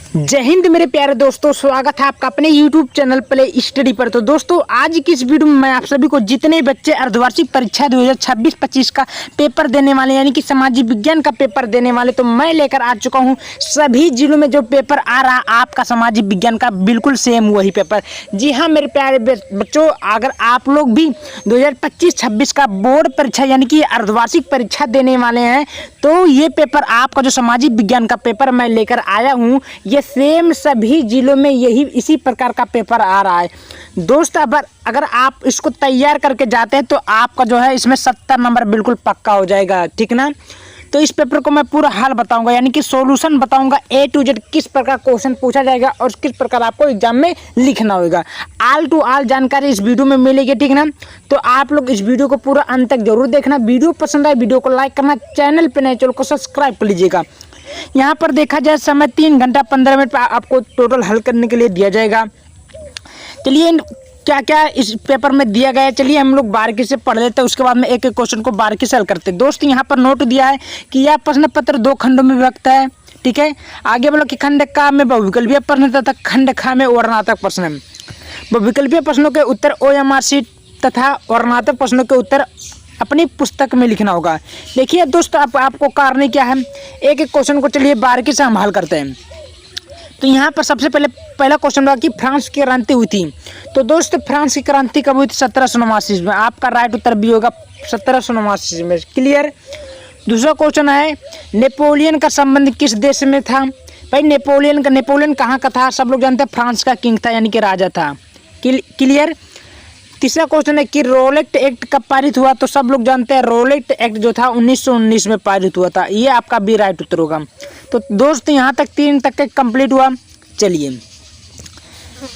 जय हिंद मेरे प्यारे दोस्तों, स्वागत है आपका अपने YouTube चैनल प्ले स्टडी पर। तो दोस्तों आज की इस वीडियो में मैं आप सभी को जितने बच्चे अर्धवार्षिक परीक्षा 2026-25 का पेपर देने वाले यानी कि सामाजिक विज्ञान का पेपर देने वाले, तो मैं लेकर आ चुका हूं सभी जिलों में जो पेपर आ रहा आपका सामाजिक विज्ञान का बिल्कुल सेम वही पेपर। जी हाँ मेरे प्यारे बच्चों, अगर आप लोग भी 2025-26 का बोर्ड परीक्षा यानी कि अर्धवार्षिक परीक्षा देने वाले हैं तो ये पेपर आपका जो सामाजिक विज्ञान का पेपर मैं लेकर आया हूँ ये सेम सभी जिलों में यही इसी प्रकार का पेपर आ रहा है दोस्त। अगर आप इसको तैयार करके जाते हैं तो आपका जो है इसमें 70 नंबर बिल्कुल पक्का हो जाएगा, ठीक ना। तो इस पेपर को मैं पूरा हाल बताऊंगा यानी कि सॉल्यूशन बताऊंगा A to Z, किस प्रकार क्वेश्चन पूछा जाएगा और किस प्रकार आपको एग्जाम में लिखना होगा। ऑल टू ऑल जानकारी इस वीडियो में मिलेगी, ठीक ना। तो आप लोग इस वीडियो को पूरा अंत तक जरूर देखना। वीडियो पसंद आए वीडियो को लाइक करना, चैनल पर नए चैनल को सब्सक्राइब कर लीजिएगा। यहाँ पर देखा जाए समय 3 घंटा 15 मिनट आपको टोटल हल करने के लिए दिया जाएगा। चलिए क्या क्या इस पेपर में दिया गया है, चलिए हम लोग बारीकी से पढ़ लेते हैं, उसके बाद में एक एक क्वेश्चन को बारीकी से हल करते हैं। दोस्त यहाँ पर नोट दिया है कि यह प्रश्न पत्र 2 खंडों में विभक्त है, ठीक है। आगे बोलो कि खंड का में बहुविकल्पीय प्रश्न तथा खंड खा में वर्णनात्मक प्रश्न। बहुविकल्पीय प्रश्नों के उत्तर OMR शीट तथा वर्णनात्मक प्रश्नों के उत्तर अपनी पुस्तक में लिखना होगा। देखिए दोस्त आपको कारण क्या है, एक एक क्वेश्चन को चलिए बारीकी से हम हल करते हैं। तो यहाँ पर सबसे पहला क्वेश्चन होगा कि फ्रांस की क्रांति हुई थी। तो दोस्त फ्रांस की क्रांति कब हुई थी? 1789 में। आपका राइट उत्तर भी होगा 1789 में, क्लियर। दूसरा क्वेश्चन है नेपोलियन का संबंध किस देश में था? भाई नेपोलियन कहाँ का था? सब लोग जानते हैं फ्रांस का किंग था यानी कि राजा था, क्लियर। तीसरा क्वेश्चन है कि रोलेट एक्ट कब पारित हुआ? तो सब लोग जानते हैं रोलेट एक्ट जो था 1919 में पारित हुआ था, ये आपका भी राइट उत्तर होगा। तो दोस्त यहाँ तक 3 तक कंप्लीट हुआ। चलिए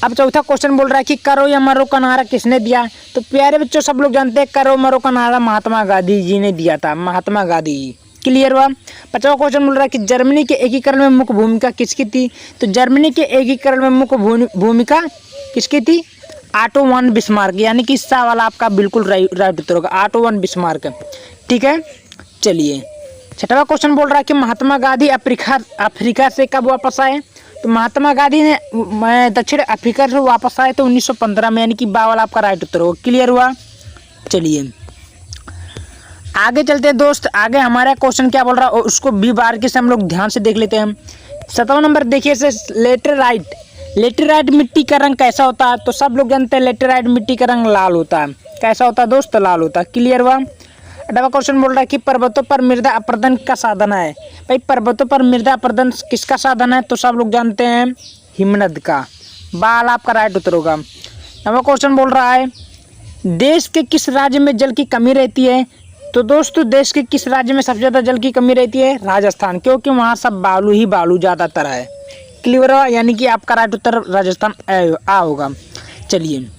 अब चौथा क्वेश्चन बोल रहा है कि करो या मरो का नारा किसने दिया? तो प्यारे बच्चों सब लोग जानते हैं करो मरो का नारा महात्मा गांधी जी ने दिया था, महात्मा गांधी जी, क्लियर हुआ। 5वां क्वेश्चन बोल रहा है कि जर्मनी के एकीकरण में मुख्य भूमिका किसकी थी? तो जर्मनी के एकीकरण में मुख्य भूमिका किसकी थी? ऑटो वन बिस्मार्क, यानी कि इसका वाला आपका बिल्कुल राइट उत्तर होगा, ऑटो वन बिस्मार्क, ठीक है। चलिए 6वां क्वेश्चन बोल रहा है कि महात्मा गांधी अफ्रीका से कब वापस आए? तो महात्मा गांधी ने दक्षिण अफ्रीका से वापस आए तो 1915 में, यानी कि बा वाला आपका राइट उत्तर होगा, क्लियर हुआ। चलिए आगे चलते हैं दोस्त, आगे हमारा क्वेश्चन क्या बोल रहा है उसको भी बारीकी से हम लोग ध्यान से देख लेते हैं। 7वां नंबर देखिए से लेटेराइट मिट्टी का रंग कैसा होता है? तो सब लोग जानते हैं लेटेराइट मिट्टी का रंग लाल होता है। कैसा होता है दोस्त? लाल होता है, क्लियर हुआ। 8वां क्वेश्चन बोल रहा है कि पर्वतों पर मृदा अपरदन का साधन है। भाई पर्वतों पर मृदा अपरदन किसका साधन है? तो सब लोग जानते हैं हिमनद का, बाल आपका राइट उत्तर होगा। 9वां क्वेश्चन बोल रहा है देश के किस राज्य में जल की कमी रहती है? तो दोस्तों देश के किस राज्य में सबसे ज़्यादा जल की कमी रहती है? राजस्थान, क्योंकि वहाँ सब बालू ही बालू ज़्यादातर है, क्लियर हुआ, यानी कि आपका राइट उत्तर राजस्थान आ होगा। चलिए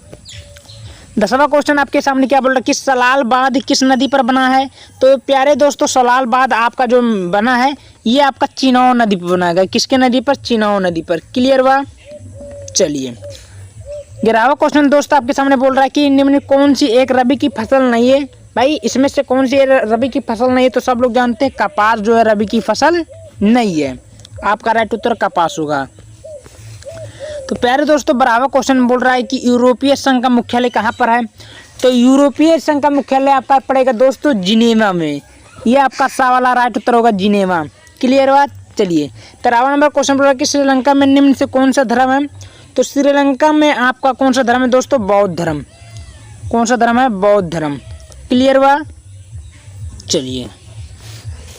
10वां क्वेश्चन आपके सामने क्या बोल रहा है कि सलाल बांध किस नदी पर बना है? तो प्यारे दोस्तों सलाल बांध आपका जो बना है ये आपका चिनाव नदी पर बना है। किसके नदी पर? चिनाव नदी पर, क्लियर हुआ। चलिए 11वां क्वेश्चन दोस्त आपके सामने बोल रहा है कि निम्न कौन सी एक रबी की फसल नहीं है? भाई इसमें से कौन सी रबी की फसल नहीं है? तो सब लोग जानते हैं कपास जो है रबी की फसल नहीं है, आपका राइट उत्तर कपास होगा। तो प्यारे दोस्तों 12वां क्वेश्चन बोल रहा है कि यूरोपीय संघ का मुख्यालय कहाँ पर है? तो यूरोपीय संघ का मुख्यालय आपका पड़ेगा दोस्तों जिनेवा में, ये आपका सा वाला राइट उत्तर होगा जिनेवा, क्लियर हुआ। चलिए 13वां नंबर क्वेश्चन बोल रहा है कि श्रीलंका में निम्न से कौन सा धर्म है? तो श्रीलंका में आपका कौन सा धर्म है दोस्तों? बौद्ध धर्म। कौन सा धर्म है? बौद्ध धर्म, क्लियर हुआ। चलिए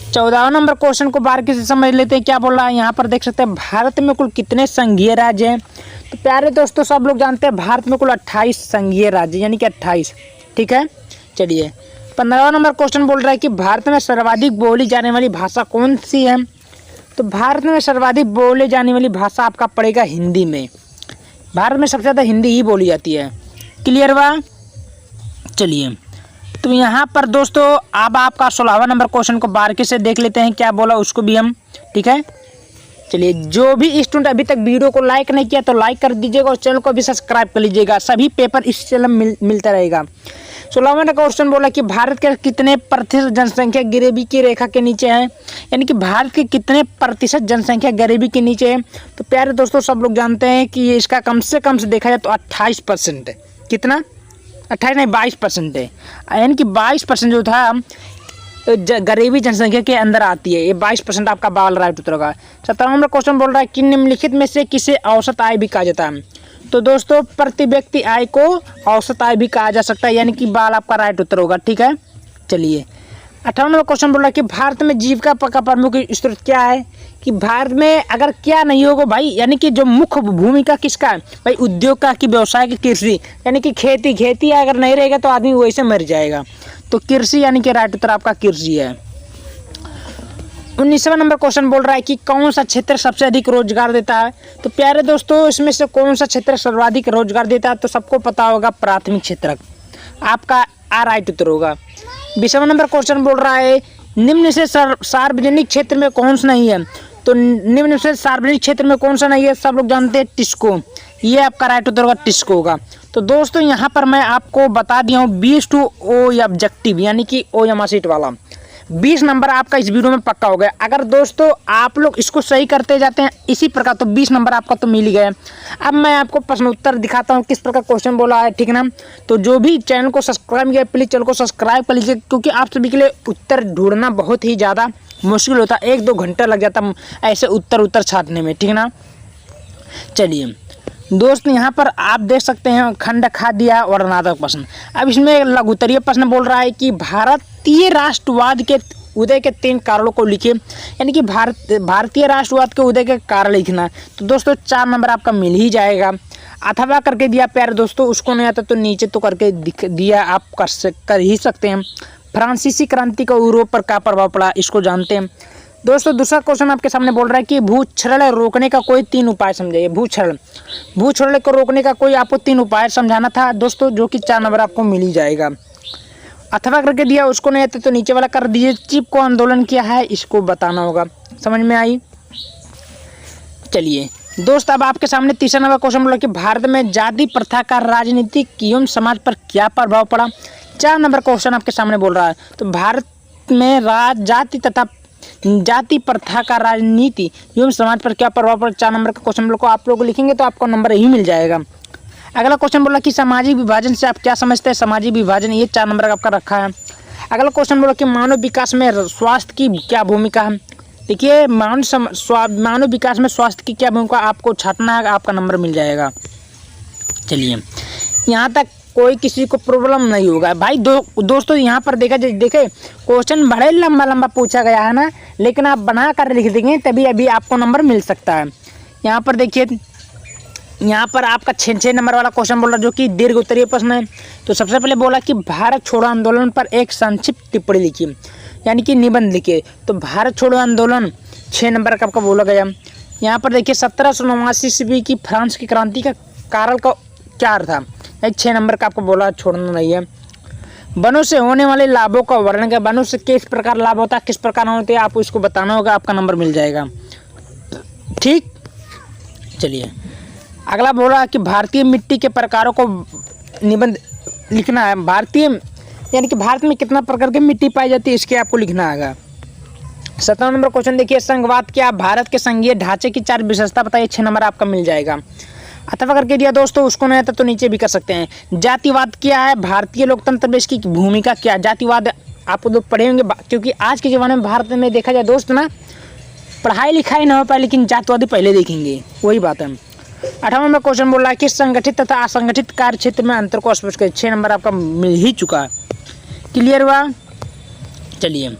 14वां नंबर क्वेश्चन को बारीकी से समझ लेते हैं, क्या बोल रहा है यहाँ पर देख सकते हैं भारत में कुल कितने संघीय राज्य हैं? तो प्यारे दोस्तों सब लोग जानते हैं भारत में कुल 28 संघीय राज्य यानी कि 28, ठीक है। चलिए 15वां नंबर क्वेश्चन बोल रहा है कि भारत में सर्वाधिक बोली जाने वाली भाषा कौन सी है? तो भारत में सर्वाधिक बोली जाने वाली भाषा आपका पड़ेगा हिंदी में, भारत में सबसे ज़्यादा हिंदी ही बोली जाती है, क्लियर हुआ। चलिए तो यहाँ पर दोस्तों अब आपका 16वां नंबर क्वेश्चन को बारीकी से देख लेते हैं, क्या बोला उसको भी हम, ठीक है। चलिए जो भी स्टूडेंट अभी तक वीडियो को लाइक नहीं किया तो लाइक कर दीजिएगा और चैनल को भी सब्सक्राइब कर लीजिएगा, सभी पेपर इस चैनल में मिलता रहेगा। 16वां क्वेश्चन बोला कि भारत के कितने प्रतिशत जनसंख्या गरीबी की रेखा के नीचे है, यानी कि भारत के कितने प्रतिशत जनसंख्या गरीबी के नीचे है। तो प्यारे दोस्तों सब लोग जानते हैं कि इसका कम से कम से देखा जाए तो 28% है। कितना? 28 नहीं 22% है, यानी कि 22% जो था गरीबी जनसंख्या के अंदर आती है। ये 22% आपका बाल राइट उत्तर होगा। 17वां नंबर क्वेश्चन बोल रहा है कि निम्नलिखित में से किसे औसत आय भी कहा जाता है। तो दोस्तों प्रति व्यक्ति आय को औसत आय भी कहा जा सकता है, यानी कि बाल आपका राइट उत्तर होगा। ठीक है, चलिए 18वां नंबर क्वेश्चन बोल रहा है कि भारत में जीविका का प्रमुख स्रोत क्या है। कि भारत में अगर क्या नहीं होगा भाई, यानी कि जो मुख्य भूमिका किसका है भाई, उद्योग का कि व्यवसाय की, कृषि यानी कि खेती अगर नहीं रहेगा तो आदमी वैसे मर जाएगा। तो कृषि यानी कि राइट उत्तर आपका कृषि है। 19वां नंबर क्वेश्चन बोल रहा है कि कौन सा क्षेत्र सबसे अधिक रोजगार देता है। तो प्यारे दोस्तों इसमें से कौन सा क्षेत्र सर्वाधिक रोजगार देता है, तो सबको पता होगा प्राथमिक क्षेत्र, आपका आ राइट उत्तर होगा। 20वां नंबर क्वेश्चन बोल रहा है निम्न से सार्वजनिक क्षेत्र में कौन सा नहीं है। तो निम्न से सार्वजनिक क्षेत्र में कौन सा नहीं है, सब लोग जानते हैं टिस्को, ये आपका राइट उत्तर होगा, टिस्को होगा। तो दोस्तों यहाँ पर मैं आपको बता दिया हूँ 20 टू ओ ऑब्जेक्टिव, यानी कि ओ या सीट वाला 20 नंबर आपका इस वीडियो में पक्का हो गया। अगर दोस्तों आप लोग इसको सही करते जाते हैं इसी प्रकार तो 20 नंबर आपका तो मिल ही गया। अब मैं आपको प्रश्न उत्तर दिखाता हूँ किस प्रकार क्वेश्चन बोला है, ठीक ना। तो जो भी चैनल को सब्सक्राइब किया प्लीज़ चैनल को सब्सक्राइब कर लीजिए, क्योंकि आप सभी के लिए उत्तर ढूंढना बहुत ही ज़्यादा मुश्किल होता है, 1-2 घंटा लग जाता ऐसे उत्तर छाटने में, ठीक ना। चलिए दोस्त यहाँ पर आप देख सकते हैं खंड खाद्य और वर्णनात्मक प्रश्न। अब इसमें लघुत्तरीय प्रश्न बोल रहा है कि भारतीय राष्ट्रवाद के उदय के 3 कारणों को लिखिए, यानी कि भारतीय राष्ट्रवाद के उदय के कारण लिखना। तो दोस्तों 4 नंबर आपका मिल ही जाएगा। अथवा करके दिया प्यारे दोस्तों, उसको नहीं आता तो नीचे तो करके दिया, आप कर ही सकते हैं। फ्रांसीसी क्रांति का यूरोप पर क्या प्रभाव पड़ा, इसको जानते हैं। दोस्तों दूसरा क्वेश्चन आपके सामने बोल रहा है कि भूक्षरण रोकने का कोई 3 उपाय समझाइए। भूक्षरण को रोकने का कोई आपको 3 उपाय समझाना था दोस्तों, जो कि 4 नंबर आपको मिल ही जाएगा। अथवा करके दिया, उसको नहीं आता तो नीचे वाला कर दीजिए। चिपको आंदोलन क्या है, इसको बताना होगा। समझ में आई? चलिए दोस्त अब आपके सामने तीसरा नंबर क्वेश्चन बोला कि भारत में जाति प्रथा का राजनीतिक एवं समाज पर क्या प्रभाव पड़ा। 4 नंबर क्वेश्चन आपके सामने बोल रहा है। तो भारत में जाति प्रथा का राजनीति एवं समाज पर क्या प्रभाव पड़ा, 4 नंबर का क्वेश्चन को आप लोग लिखेंगे तो आपको नंबर ही मिल जाएगा। अगला क्वेश्चन बोला कि सामाजिक विभाजन से आप क्या समझते हैं। सामाजिक विभाजन ये 4 नंबर का आपका रखा है। अगला क्वेश्चन बोला कि मानव विकास में स्वास्थ्य की क्या भूमिका है। देखिए मानव विकास में स्वास्थ्य की क्या भूमिका आपको छाटना है, आपका नंबर मिल जाएगा। चलिए यहाँ तक कोई किसी को प्रॉब्लम नहीं होगा भाई। दोस्तों यहाँ पर देखे क्वेश्चन बड़े लंबा पूछा गया है ना, लेकिन आप बना कर लिख देंगे तभी अभी आपको नंबर मिल सकता है। यहाँ पर देखिए, यहाँ पर आपका 6 नंबर वाला क्वेश्चन बोल रहा है जो कि दीर्घ उत्तरीय प्रश्न है। तो सबसे पहले बोला कि भारत छोड़ो आंदोलन पर एक संक्षिप्त टिप्पणी लिखिए, यानी कि निबंध लिखिए। तो भारत छोड़ो आंदोलन 6 नंबर का आपका बोला गया। यहाँ पर देखिए 1789 ईस्वी की फ्रांस की क्रांति का कारण का क्या था, 6 नंबर का आपको बोला, छोड़ना नहीं है। वनों से होने वाले लाभों का वर्णन कर, वनों से किस प्रकार लाभ होता है, किस प्रकार होते हैं, आपको इसको बताना होगा, आपका नंबर मिल जाएगा। ठीक, चलिए अगला बोला कि भारतीय मिट्टी के प्रकारों को निबंध लिखना है। भारतीय यानी कि भारत में कितना प्रकार की मिट्टी पाई जाती है, इसके आपको लिखना आएगा। 17 नंबर क्वेश्चन देखिए, संघवाद क्या, भारत के संघीय ढांचे की 4 विशेषता बताइए, 6 नंबर आपका मिल जाएगा। अथवा करके दिया दोस्तों, उसको नहीं आता तो नीचे भी कर सकते हैं। जातिवाद क्या है, भारतीय लोकतंत्र में इसकी भूमिका क्या। जातिवाद आप लोग पढ़े होंगे, क्योंकि आज के ज़माने में भारत में देखा जाए दोस्त ना, पढ़ाई लिखाई ना हो पाए लेकिन जातिवादी पहले देखेंगे, वही बात है। 18वां नंबर क्वेश्चन बोल रहा है कि संगठित तथा असंगठित कार्य क्षेत्र में अंतर को स्पष्ट करें, 6 नंबर आपका मिल ही चुका है। क्लियर हुआ? चलिए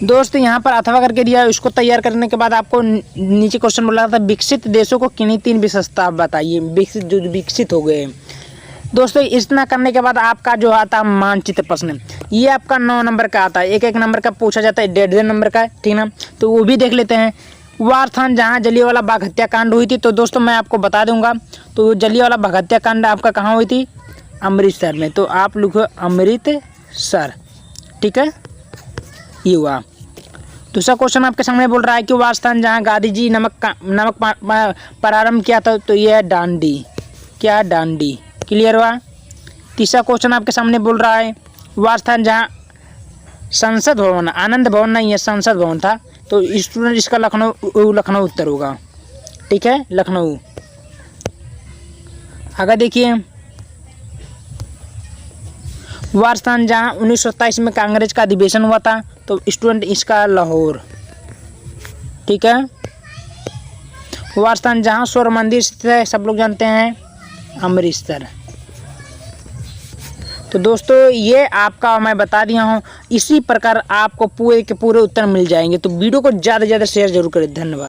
दोस्त यहाँ पर अथवा करके दिया, इसको तैयार करने के बाद आपको नीचे क्वेश्चन बोला था विकसित देशों को किन्हीं 3 विशेषता बताइए, विकसित हो गए। दोस्तों इतना करने के बाद आपका जो आता है मानचित्र प्रश्न, ये आपका 9 नंबर का आता है। 1-1 नंबर का पूछा जाता है, 1.5 नंबर का, ठीक ना। तो वो भी देख लेते हैं। वह स्थान जहाँ जलियांवाला बाग हत्याकांड हुई थी, तो दोस्तों मैं आपको बता दूंगा, तो जलियांवाला बाग हत्याकांड आपका कहाँ हुई थी, अमृतसर में। तो आप लिखो अमृतसर, ठीक है, ये हुआ। दूसरा क्वेश्चन आपके सामने बोल रहा है कि वह स्थान जहाँ गांधी जी नमक प्रारंभ किया था, तो यह है डांडी, क्या डांडी। क्लियर हुआ? तीसरा क्वेश्चन आपके सामने बोल रहा है वह स्थान जहाँ संसद भवन, आनंद भवन नहीं है, संसद भवन था, तो स्टूडेंट इसका लखनऊ उत्तर होगा। ठीक है, लखनऊ। आगे देखिए, वह स्थान जहाँ 1927 में कांग्रेस का अधिवेशन हुआ था, तो स्टूडेंट इसका लाहौर। ठीक है, वह स्थान जहाँ स्वर्ण मंदिर स्थित है, सब लोग जानते हैं, अमृतसर। तो दोस्तों ये आपका मैं बता दिया हूँ, इसी प्रकार आपको पूरे के पूरे उत्तर मिल जाएंगे। तो वीडियो को ज़्यादा से ज़्यादा शेयर जरूर करें। धन्यवाद।